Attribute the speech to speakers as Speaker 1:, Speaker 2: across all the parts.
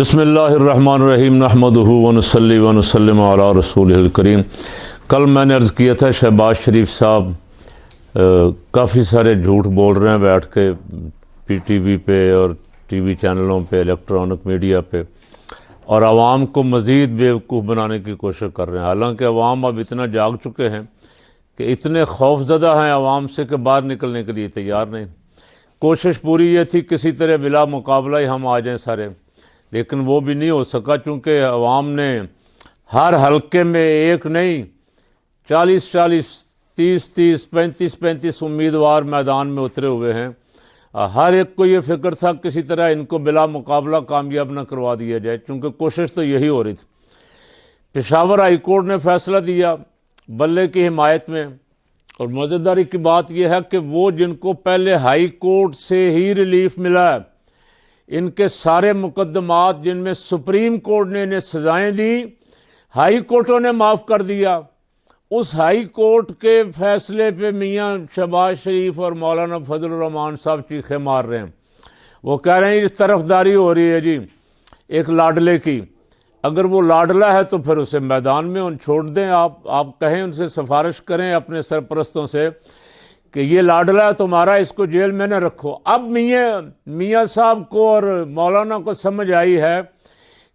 Speaker 1: बिस्मिल्लाहिर्रहमानिर्रहीम नहमदुहु व नुसल्ली व नुसल्लिमु अला रसूलिहिल करीम। कल मैंने अर्ज़ किया था शहबाज शरीफ साहब काफ़ी सारे झूठ बोल रहे हैं बैठ के PTV पे और TV चैनलों पे, इलेक्ट्रॉनिक मीडिया पे, और आवाम को मज़ीद बेवकूफ़ बनाने की कोशिश कर रहे हैं। हालांकि अवाम अब इतना जाग चुके हैं कि इतने खौफज़दा हैं आवाम से कि बाहर निकलने के लिए तैयार नहीं। कोशिश पूरी ये थी किसी तरह बिला मुकाबला ही हम आ जाएं सारे, लेकिन वो भी नहीं हो सका, चूँकि अवाम ने हर हलके में एक नहीं 40-40, 30-30, 35-35 उम्मीदवार मैदान में उतरे हुए हैं। हर एक को ये फिक्र था किसी तरह इनको बिला मुकाबला कामयाब न करवा दिया जाए, चूँकि कोशिश तो यही हो रही थी। पेशावर हाई कोर्ट ने फैसला दिया बल्ले की हिमायत में, और मज़ेदारी की बात यह है कि वो जिनको पहले हाई कोर्ट से ही रिलीफ मिला है, इनके सारे मुकदमात जिनमें सुप्रीम कोर्ट ने इन्हें सज़ाएँ दी, हाई कोर्टों ने माफ़ कर दिया। उस हाई कोर्ट के फैसले पे मियाँ शहबाज शरीफ और मौलाना फजल रहमान साहब चीखे मार रहे हैं। वो कह रहे हैं इस तरफदारी हो रही है जी एक लाडले की, अगर वो लाडला है तो फिर उसे मैदान में उन छोड़ दें। आप कहें, उनसे सिफारिश करें अपने सरपरस्तों से कि ये लाडला है तुम्हारा, इसको जेल में न रखो। अब मियाँ साहब को और मौलाना को समझ आई है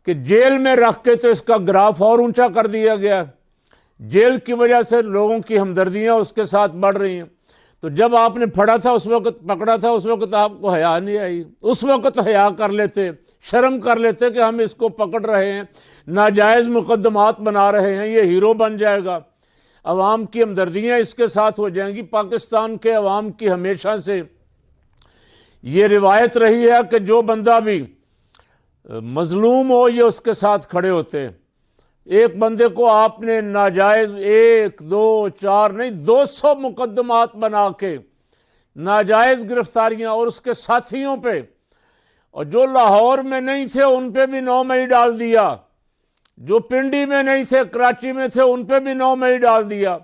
Speaker 1: कि जेल में रख के तो इसका ग्राफ और ऊंचा कर दिया गया। जेल की वजह से लोगों की हमदर्दियाँ उसके साथ बढ़ रही हैं। तो जब आपने पकड़ा था उस वक्त आपको हया नहीं आई। उस वक्त हया कर लेते, शर्म कर लेते कि हम इसको पकड़ रहे हैं, नाजायज़ मुकदमात बना रहे हैं, ये हीरो बन जाएगा, अवाम की हमदर्दियाँ इसके साथ हो जाएंगी। पाकिस्तान के अवाम की हमेशा से ये रिवायत रही है कि जो बंदा भी मजलूम हो ये उसके साथ खड़े होते हैं। एक बंदे को आपने नाजायज़ 1, 2, 4 नहीं 200 मुकदमात बना के नाजायज़ गिरफ्तारियाँ, और उसके साथियों पे, और जो लाहौर में नहीं थे उन पे भी 9 मई डाल दिया, जो पिंडी में नहीं थे कराची में थे उन पे भी 9 मई डाल दिया।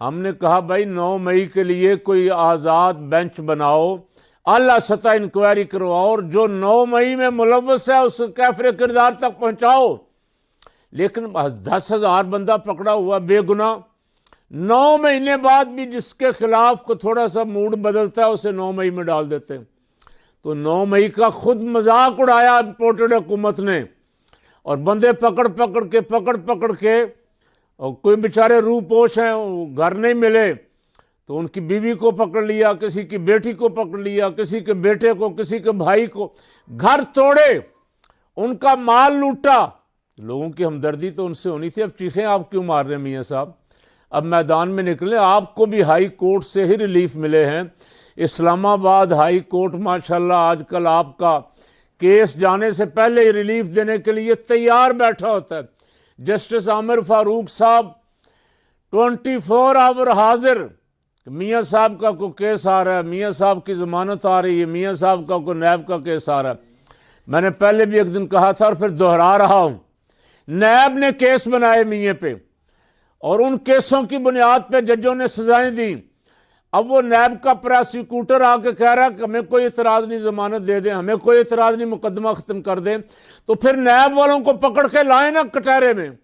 Speaker 1: हमने कहा भाई 9 मई के लिए कोई आज़ाद बेंच बनाओ, आला सतह इंक्वायरी करवाओ, और जो 9 मई में मुलव्वस है उसको कैफरे किरदार तक पहुंचाओ। लेकिन 10,000 बंदा पकड़ा हुआ बेगुनाह, 9 महीने बाद भी जिसके खिलाफ को थोड़ा सा मूड बदलता है उसे 9 मई में डाल देते हैं। तो 9 मई का खुद मजाक उड़ाया इम्पोर्टेड हुकूमत ने, और बंदे पकड़ पकड़ के, और कोई बेचारे रूपोश हैं घर नहीं मिले तो उनकी बीवी को पकड़ लिया, किसी की बेटी को पकड़ लिया, किसी के बेटे को, किसी के भाई को, घर तोड़े, उनका माल लूटा। लोगों की हमदर्दी तो उनसे होनी थी। अब चीखें आप क्यों मार रहे हैं मियाँ साहब? अब मैदान में निकले। आपको भी हाई कोर्ट से ही रिलीफ मिले हैं। इस्लामाबाद हाई कोर्ट माशाल्लाह आजकल आपका केस जाने से पहले ही रिलीफ देने के लिए तैयार बैठा होता है। जस्टिस आमिर फारूक साहब 24 आवर हाजिर, मियाँ साहब का कोई केस आ रहा है, मियाँ साहब की ज़मानत आ रही है, मियाँ साहब का कोई नैब का केस आ रहा है। मैंने पहले भी एक दिन कहा था और फिर दोहरा रहा हूँ, नैब ने केस बनाए मियाँ पे, और उन केसों की बुनियाद पे जजों ने सजाएं दी। अब वो नैब का प्रोसिक्यूटर आके कह रहा है कि हमें कोई इतराज़ नहीं, ज़मानत दे दें, हमें कोई इतराज़ नहीं, मुकदमा ख़त्म कर दें। तो फिर नैब वालों को पकड़ के लाए ना कटहरे में।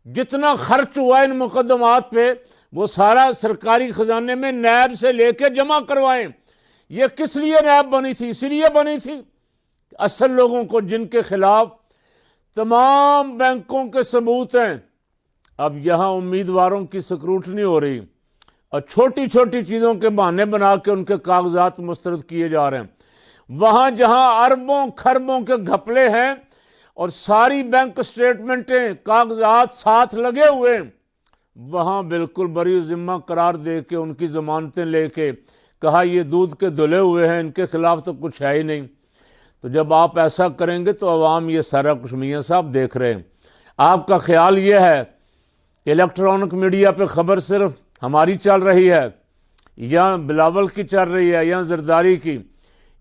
Speaker 1: जितना खर्च हुआ इन मुकदमात पे वो सारा सरकारी ख़जाने में नैब से लेके जमा करवाएं। ये किस लिए नैब बनी थी? इसीलिए बनी थी असल लोगों को जिनके खिलाफ तमाम बैंकों के सबूत हैं। अब यहाँ उम्मीदवारों की स्क्रूटनी हो रही, और छोटी छोटी चीज़ों के बहाने बना के उनके कागजात मुस्तरद किए जा रहे हैं। वहाँ जहाँ अरबों खरबों के घपले हैं और सारी बैंक स्टेटमेंटें कागजात साथ लगे हुए हैं, वहाँ बिल्कुल बरी ज़िम्मा करार दे के उनकी ज़मानतें लेके कहा ये दूध के धुले हुए हैं, इनके खिलाफ तो कुछ है ही नहीं। तो जब आप ऐसा करेंगे तो अवाम ये सारा कुछ मियाँ साहब देख रहे हैं। आपका ख्याल ये है कि इलेक्ट्रॉनिक मीडिया पे ख़बर सिर्फ हमारी चल रही है, या बिलावल की चल रही है, या जरदारी की,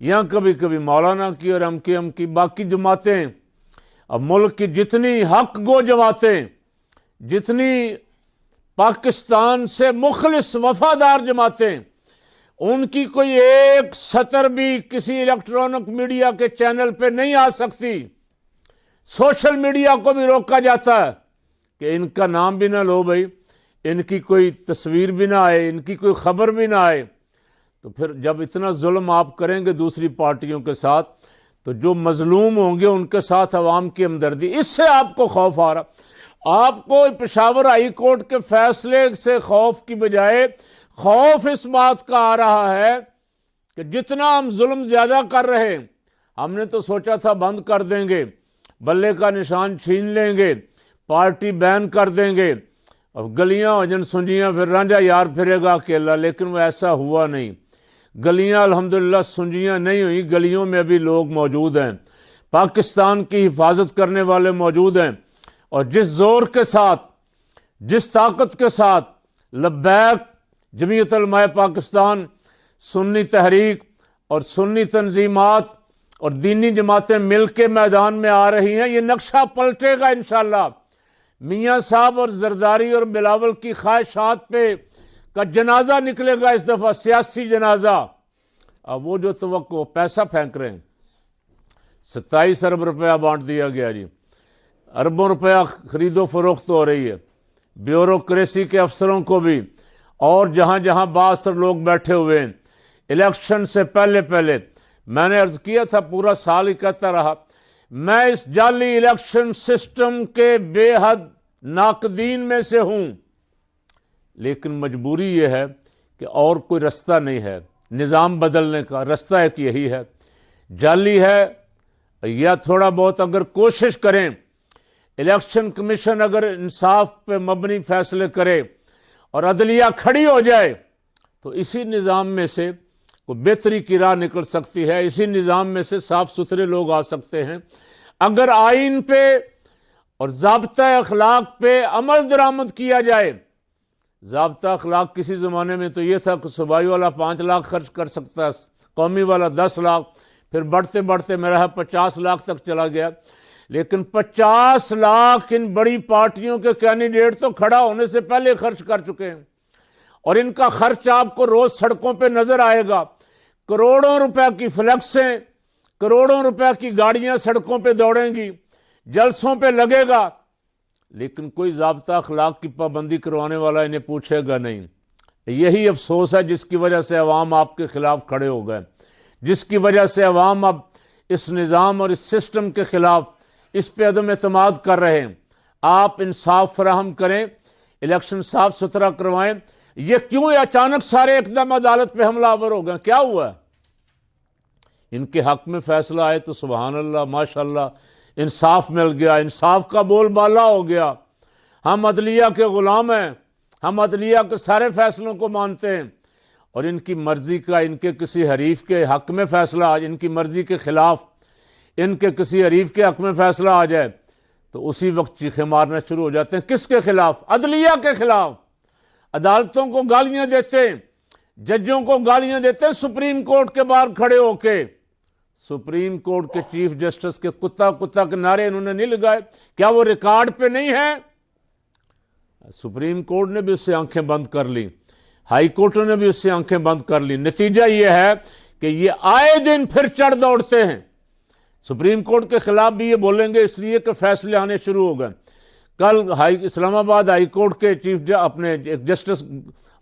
Speaker 1: या कभी कभी मौलाना की और MKM की, बाकी जमातें, अब मुल्क की जितनी हक गो जमातें, जितनी पाकिस्तान से मुखलिस वफादार जमातें, उनकी कोई एक सतर भी किसी इलेक्ट्रॉनिक मीडिया के चैनल पे नहीं आ सकती। सोशल मीडिया को भी रोका जाता है कि इनका नाम भी ना लो भाई, इनकी कोई तस्वीर भी ना आए, इनकी कोई ख़बर भी ना आए। तो फिर जब इतना जुल्म आप करेंगे दूसरी पार्टियों के साथ, तो जो मजलूम होंगे उनके साथ अवाम की हमदर्दी, इससे आपको खौफ आ रहा। आपको पेशावर हाई कोर्ट के फैसले से खौफ की बजाय खौफ इस बात का आ रहा है कि जितना हम जुल्म ज़्यादा कर रहे हैं, हमने तो सोचा था बंद कर देंगे, बल्ले का निशान छीन लेंगे, पार्टी बैन कर देंगे, अब गलियां हो जन सुंजियां, फिर रांझा यार फिरेगा अकेला। लेकिन वो ऐसा हुआ नहीं। गलियां अल्हम्दुलिल्लाह सुंजियां नहीं हुई, गलियों में अभी लोग मौजूद हैं, पाकिस्तान की हिफाजत करने वाले मौजूद हैं। और जिस जोर के साथ, जिस ताकत के साथ लब्बैक जमीयत उलमाए पाकिस्तान, सुन्नी तहरीक और सुन्नी तंजीमात और दीनी जमातें मिल के मैदान में आ रही हैं, ये नक्शा पलटेगा इंशाअल्लाह। मियाँ साहब और जरदारी और बिलावल की ख्वाहिशात पे का जनाजा निकलेगा इस दफ़ा, सियासी जनाजा। अब वो जो तवक्को पैसा फेंक रहे हैं, 27 अरब रुपया बांट दिया गया जी, अरबों रुपया खरीदो फरोख्त हो रही है, ब्यूरोक्रेसी के अफसरों को भी, और जहाँ जहाँ बासर लोग बैठे हुए हैं। इलेक्शन से पहले पहले मैंने अर्ज किया था, पूरा साल ही कहता रहा, मैं इस जाली इलेक्शन सिस्टम के बेहद नाकदीन में से हूँ, लेकिन मजबूरी ये है कि और कोई रास्ता नहीं है, निज़ाम बदलने का रास्ता एक यही है। जाली है या थोड़ा बहुत अगर कोशिश करें, इलेक्शन कमीशन अगर इंसाफ पे मबनी फैसले करे और अदलिया खड़ी हो जाए, तो इसी निज़ाम में से कोई बेहतरी की राह निकल सकती है, इसी निज़ाम में से साफ़ सुथरे लोग आ सकते हैं। अगर आइन पे और ज़ाब्ता अखलाक पे अमल दरामद किया जाए। ज़ाब्ता अखलाक किसी ज़माने में तो ये था कि सूबाई वाला 5 लाख खर्च कर सकता है, कौमी वाला 10 लाख, फिर बढ़ते बढ़ते मेरा 50 लाख तक चला गया। लेकिन 50 लाख इन बड़ी पार्टियों के कैंडिडेट तो खड़ा होने से पहले खर्च कर चुके हैं, और इनका खर्च आपको रोज़ सड़कों पे नज़र आएगा। करोड़ों रुपए की फ्लैक्सें, करोड़ों रुपए की गाड़ियां सड़कों पे दौड़ेंगी, जलसों पे लगेगा, लेकिन कोई ज़ाब्ता अखलाक की पाबंदी करवाने वाला इन्हें पूछेगा नहीं। यही अफसोस है जिसकी वजह से अवाम आपके खिलाफ खड़े हो गए, जिसकी वजह से अवाम अब इस निज़ाम और इस सिस्टम के खिलाफ इस पे अदम एतमाद कर रहे हैं। आप इंसाफ फराहम करें, इलेक्शन साफ सुथरा करवाएं। ये क्यों अचानक सारे एकदम अदालत पे हमलावर हो गए, क्या हुआ? इनके हक में फैसला आए तो सुभान अल्लाह माशाअल्लाह, इंसाफ मिल गया, इंसाफ का बोलबाला हो गया। हम अदलिया के गुलाम हैं, हम अदलिया के सारे फैसलों को मानते हैं, और इनकी मर्जी का, इनके किसी हरीफ के हक में फैसला, इनकी मर्जी के खिलाफ इनके किसी हरीफ के हक में फैसला आ जाए तो उसी वक्त चीखे मारना शुरू हो जाते हैं। किसके खिलाफ? अदलिया के खिलाफ। अदालतों को गालियां देते हैं, जजों को गालियां देते हैं, सुप्रीम कोर्ट के बाहर खड़े होके। सुप्रीम कोर्ट के चीफ जस्टिस के कुत्ता कुत्ता के नारे इन्होंने नहीं लगाए, क्या वो रिकॉर्ड पे नहीं है? सुप्रीम कोर्ट ने भी उससे आंखें बंद कर ली, हाई कोर्ट ने भी उससे आंखें बंद कर ली। नतीजा ये है कि ये आए दिन फिर चढ़ दौड़ते हैं। सुप्रीम कोर्ट के खिलाफ भी ये बोलेंगे इसलिए कि फैसले आने शुरू हो गए। कल इस्लामाबाद हाई कोर्ट के चीफ अपने जस्टिस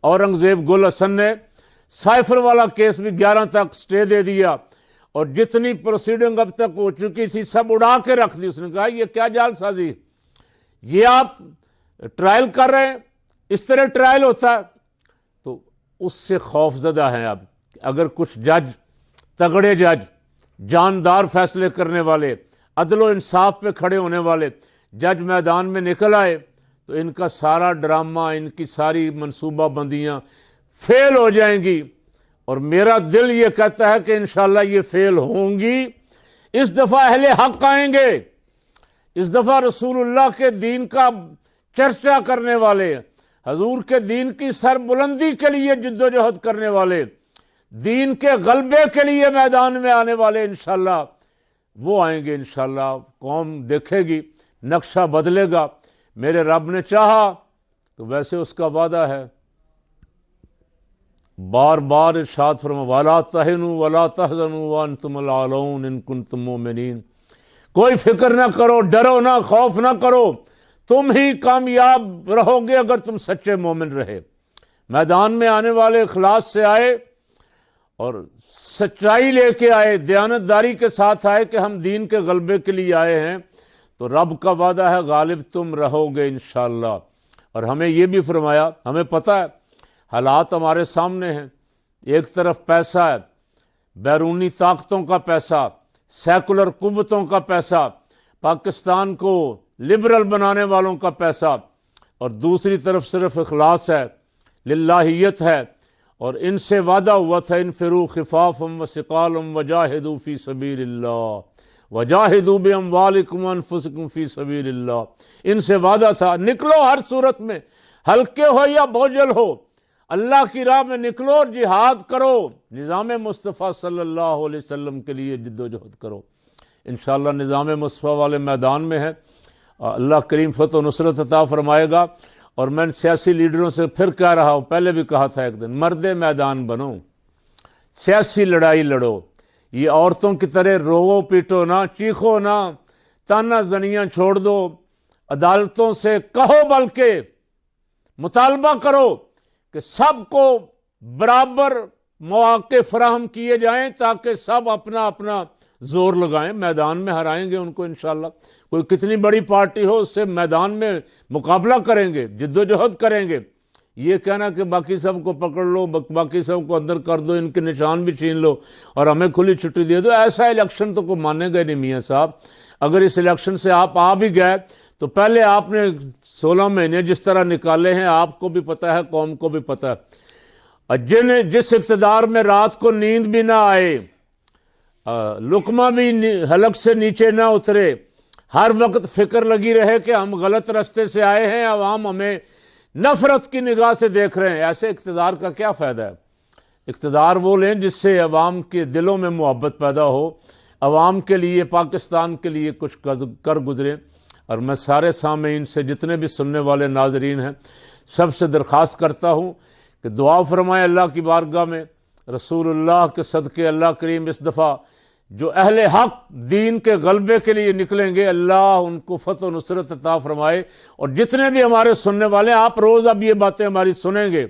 Speaker 1: औरंगजेब गुल हसन ने साइफर वाला केस भी 11 तक स्टे दे दिया, और जितनी प्रोसीडिंग अब तक हो चुकी थी सब उड़ा के रख दी। उसने कहा ये क्या जालसाजी, ये आप ट्रायल कर रहे हैं, इस तरह ट्रायल होता है। तो उससे खौफजदा हैं अब। अगर कुछ जज, तगड़े जज, जानदार फैसले करने वाले, अदलो इंसाफ पे खड़े होने वाले जज मैदान में निकल आए तो इनका सारा ड्रामा, इनकी सारी मनसूबाबंदियाँ फेल हो जाएंगी। और मेरा दिल ये कहता है कि इंशाल्लाह ये फेल होंगी। इस दफ़ा अहले हक आएंगे, इस दफ़ा रसूलुल्लाह के दीन का चर्चा करने वाले, हजूर के दीन की सरबुलंदी के लिए जिद्दोजहद करने वाले, दीन के गलबे के लिए मैदान में आने वाले इंशाल्लाह वो आएंगे। इंशाल्लाह कौम देखेगी, नक्शा बदलेगा। मेरे रब ने चाहा तो वैसे उसका वादा है। बार बार इरशाद फरमा, वला तहिनु वला तहज़नु व अंतुमुल आलौन इन कुंतुम मोमिनीन। कोई फिक्र ना करो, डरो ना, खौफ ना करो, तुम ही कामयाब रहोगे अगर तुम सच्चे मोमिन रहे। मैदान में आने वाले इखलास से आए और सच्चाई लेके आए, दयानतदारी के साथ आए कि हम दीन के गलबे के लिए आए हैं, तो रब का वादा है गालिब तुम रहोगे इंशाअल्लाह। और हमें ये भी फरमाया, हमें पता है हालात हमारे सामने हैं, एक तरफ पैसा है, बैरूनी ताकतों का पैसा, सेकुलर कुव्वतों का पैसा, पाकिस्तान को लिबरल बनाने वालों का पैसा, और दूसरी तरफ सिर्फ इखलास है, लिल्लाहियत है। और इनसे वादा हुआ था इनफिरू खिफाफम व सिकालम वजाहिदू फी सबीलिल्लाह वजाहिदू बिअमवालिकुम व अनफुसिकुम फी सबीलिल्लाह। इनसे वादा था निकलो हर सूरत में, हल्के हो या बोझल हो, अल्लाह की राह में निकलो और जिहाद करो, निज़ाम मुस्तफ़ा सल्लल्लाहु अलैहि वसल्लम के लिए जिद्दोजहद करो। इंशाअल्लाह निज़ाम मुस्तफ़ा वाले मैदान में है, अल्लाह करीम फतह नुसरत अता फरमाएगा। और मैं सियासी लीडरों से फिर कह रहा हूँ, पहले भी कहा था एक दिन, मर्दे मैदान बनो, सियासी लड़ाई लड़ो, ये औरतों की तरह रोवो पीटो ना, चीखो ना, ताना जनियाँ छोड़ दो, अदालतों से कहो बल्कि मुतालबा करो कि सबको बराबर मौके फराहम किए जाएं ताकि सब अपना अपना जोर लगाएं, मैदान में हराएंगे उनको इंशाअल्लाह। कोई कितनी बड़ी पार्टी हो उससे मैदान में मुकाबला करेंगे, जिद्दोजहद करेंगे। ये कहना कि बाकी सबको पकड़ लो, बाकी सबको अंदर कर दो, इनके निशान भी छीन लो और हमें खुली छुट्टी दे दो, ऐसा इलेक्शन तो कोई मानेगा नहीं मियाँ साहब। अगर इस इलेक्शन से आप आ भी गए तो पहले आपने 16 महीने जिस तरह निकाले हैं, आपको भी पता है, कौम को भी पता है। जिस इक़्तिदार में रात को नींद भी ना आए, लुकमा भी हलक से नीचे ना उतरे, हर वक्त फिक्र लगी रहे कि हम गलत रास्ते से आए हैं, अवाम हमें नफरत की निगाह से देख रहे हैं, ऐसे इक़्तिदार का क्या फ़ायदा है। इक़्तिदार वो लें जिससे अवाम के दिलों में मोहब्बत पैदा हो, अवाम के लिए, पाकिस्तान के लिए कुछ कर गुजरे। और मैं सारे सामीन से, जितने भी सुनने वाले नाजरीन हैं, सबसे दरख्वास्त करता हूँ कि दुआ फरमाएं अल्लाह की बारगाह में, रसूलुल्लाह के सदक़े अल्लाह करीम इस दफ़ा जो अहले हक दीन के गलबे के लिए निकलेंगे, अल्लाह उनको फतह नुसरत अता फरमाए। और जितने भी हमारे सुनने वाले, आप रोज़ अब ये बातें हमारी सुनेंगे,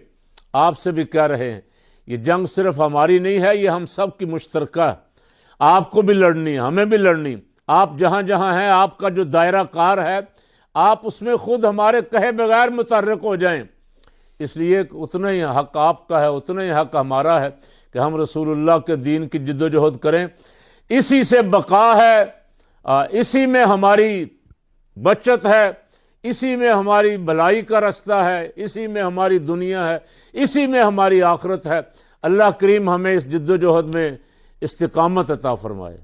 Speaker 1: आपसे भी कह रहे हैं, ये जंग सिर्फ हमारी नहीं है, ये हम सब की मुश्तरका है। आपको भी लड़नी, हमें भी लड़नी। आप जहाँ जहाँ हैं, आपका जो दायरा कार है, आप उसमें खुद हमारे कहे बगैर मुतहर्रिक हो जाएं। इसलिए उतना ही हक आपका है, उतना ही हक हमारा है कि हम रसूलुल्लाह के दीन की जिद्दोजहद करें। इसी से बका है, इसी में हमारी बचत है, इसी में हमारी भलाई का रास्ता है, इसी में हमारी दुनिया है, इसी में हमारी आखिरत है। अल्लाह करीम हमें इस जिद्दोजहद में इस्तिकामत अता फरमाए।